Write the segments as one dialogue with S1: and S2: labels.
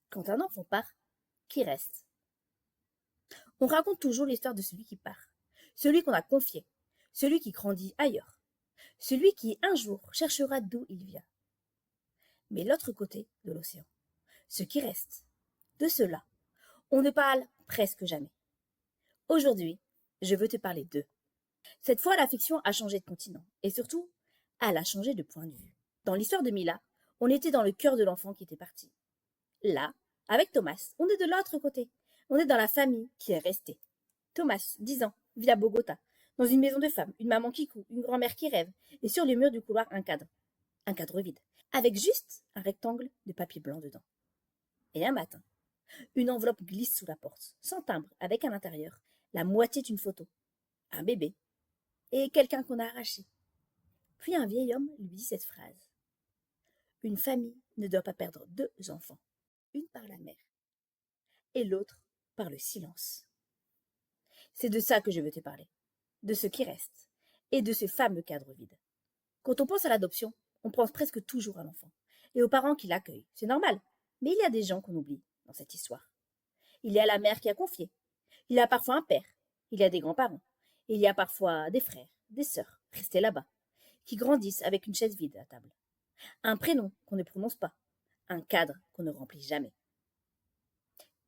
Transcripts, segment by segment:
S1: Quand un enfant part, qui reste? On raconte toujours l'histoire de celui qui part, celui qu'on a confié, celui qui grandit ailleurs, celui qui un jour cherchera d'où il vient. Mais l'autre côté de l'océan, ceux qui restent, de ceux-là, on ne parle presque jamais. Aujourd'hui, je veux te parler d'eux. Cette fois, la fiction a changé de continent, et surtout, elle a changé de point de vue. Dans l'histoire de Mila, on était dans le cœur de l'enfant qui était parti. Là, avec Thomas, on est de l'autre côté. On est dans la famille qui est restée. Thomas, 10 ans, vit à Bogota, dans une maison de femmes, une maman qui coud, une grand-mère qui rêve, et sur le mur du couloir un cadre vide, avec juste un rectangle de papier blanc dedans. Et un matin, une enveloppe glisse sous la porte, sans timbre, avec à l'intérieur la moitié d'une photo, un bébé, et quelqu'un qu'on a arraché. Puis un vieil homme lui dit cette phrase. Une famille ne doit pas perdre deux enfants, une par la mère et l'autre par le silence. C'est de ça que je veux te parler, de ce qui reste et de ce fameux cadre vide. Quand on pense à l'adoption, on pense presque toujours à l'enfant et aux parents qui l'accueillent. C'est normal, mais il y a des gens qu'on oublie dans cette histoire. Il y a la mère qui a confié, il y a parfois un père, il y a des grands-parents, et il y a parfois des frères, des sœurs, restés là-bas, qui grandissent avec une chaise vide à table. Un prénom qu'on ne prononce pas, un cadre qu'on ne remplit jamais.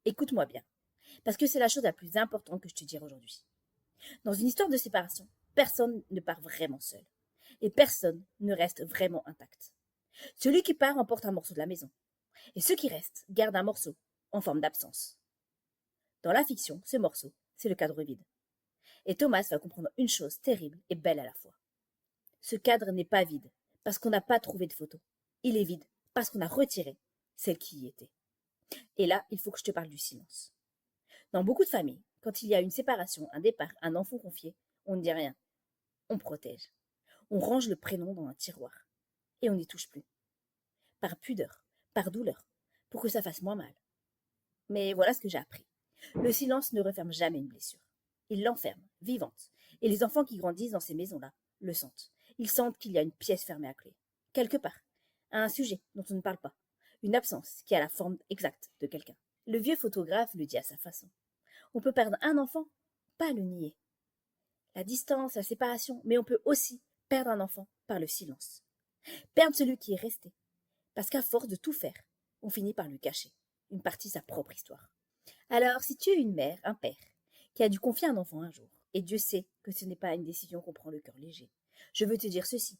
S1: Écoute-moi bien, parce que c'est la chose la plus importante que je te dirai aujourd'hui. Dans une histoire de séparation, personne ne part vraiment seul, et personne ne reste vraiment intact. Celui qui part emporte un morceau de la maison, et ceux qui restent gardent un morceau en forme d'absence. Dans la fiction, ce morceau, c'est le cadre vide. Et Thomas va comprendre une chose terrible et belle à la fois. Ce cadre n'est pas vide, parce qu'on n'a pas trouvé de photo. Il est vide, parce qu'on a retiré celle qui y était. Et là, il faut que je te parle du silence. Dans beaucoup de familles, quand il y a une séparation, un départ, un enfant confié, on ne dit rien. On protège. On range le prénom dans un tiroir. Et on n'y touche plus. Par pudeur, par douleur, pour que ça fasse moins mal. Mais voilà ce que j'ai appris. Le silence ne referme jamais une blessure. Il l'enferme, vivante. Et les enfants qui grandissent dans ces maisons-là le sentent. Ils sentent qu'il y a une pièce fermée à clé. Quelque part. Un sujet dont on ne parle pas. Une absence qui a la forme exacte de quelqu'un. Le vieux photographe le dit à sa façon. On peut perdre un enfant, pas le nier. La distance, la séparation, mais on peut aussi perdre un enfant par le silence. Perdre celui qui est resté. Parce qu'à force de tout faire, on finit par lui cacher une partie de sa propre histoire. Alors, si tu es une mère, un père, qui a dû confier un enfant un jour, et Dieu sait que ce n'est pas une décision qu'on prend le cœur léger, je veux te dire ceci.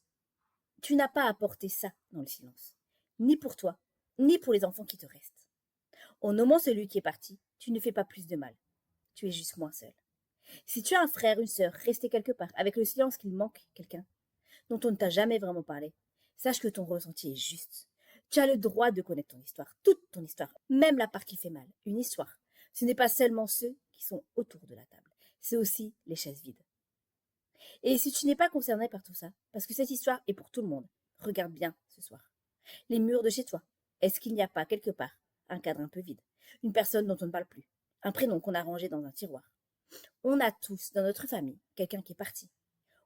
S1: Tu n'as pas à porter ça dans le silence, ni pour toi, ni pour les enfants qui te restent. En nommant celui qui est parti, tu ne fais pas plus de mal. Tu es juste moins seul. Si tu as un frère, une sœur, resté quelque part, avec le silence qu'il manque quelqu'un, dont on ne t'a jamais vraiment parlé, sache que ton ressenti est juste. Tu as le droit de connaître ton histoire, toute ton histoire, même la part qui fait mal. Une histoire, ce n'est pas seulement ceux qui sont autour de la table, c'est aussi les chaises vides. Et si tu n'es pas concerné par tout ça, parce que cette histoire est pour tout le monde, regarde bien ce soir. Les murs de chez toi, est-ce qu'il n'y a pas quelque part un cadre un peu vide, une personne dont on ne parle plus, un prénom qu'on a rangé dans un tiroir? On a tous dans notre famille quelqu'un qui est parti,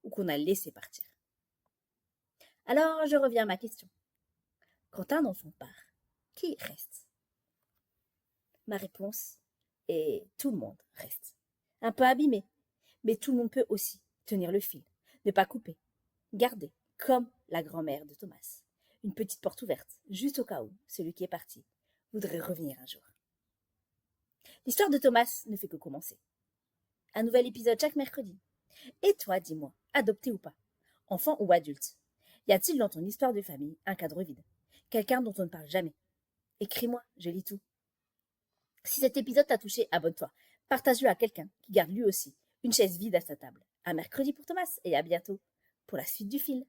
S1: ou qu'on a laissé partir. Alors je reviens à ma question. Quand un enfant part, qui reste? Ma réponse est tout le monde reste. Un peu abîmé, mais tout le monde peut aussi tenir le fil, ne pas couper, garder, comme la grand-mère de Thomas, une petite porte ouverte, juste au cas où celui qui est parti voudrait revenir un jour. L'histoire de Thomas ne fait que commencer. Un nouvel épisode chaque mercredi. Et toi, dis-moi, adopté ou pas, enfant ou adulte, y a-t-il dans ton histoire de famille un cadre vide, quelqu'un dont on ne parle jamais? Écris-moi, je lis tout. Si cet épisode t'a touché, abonne-toi. Partage-le à quelqu'un qui garde lui aussi une chaise vide à sa table. À mercredi pour Thomas et à bientôt pour la suite du fil.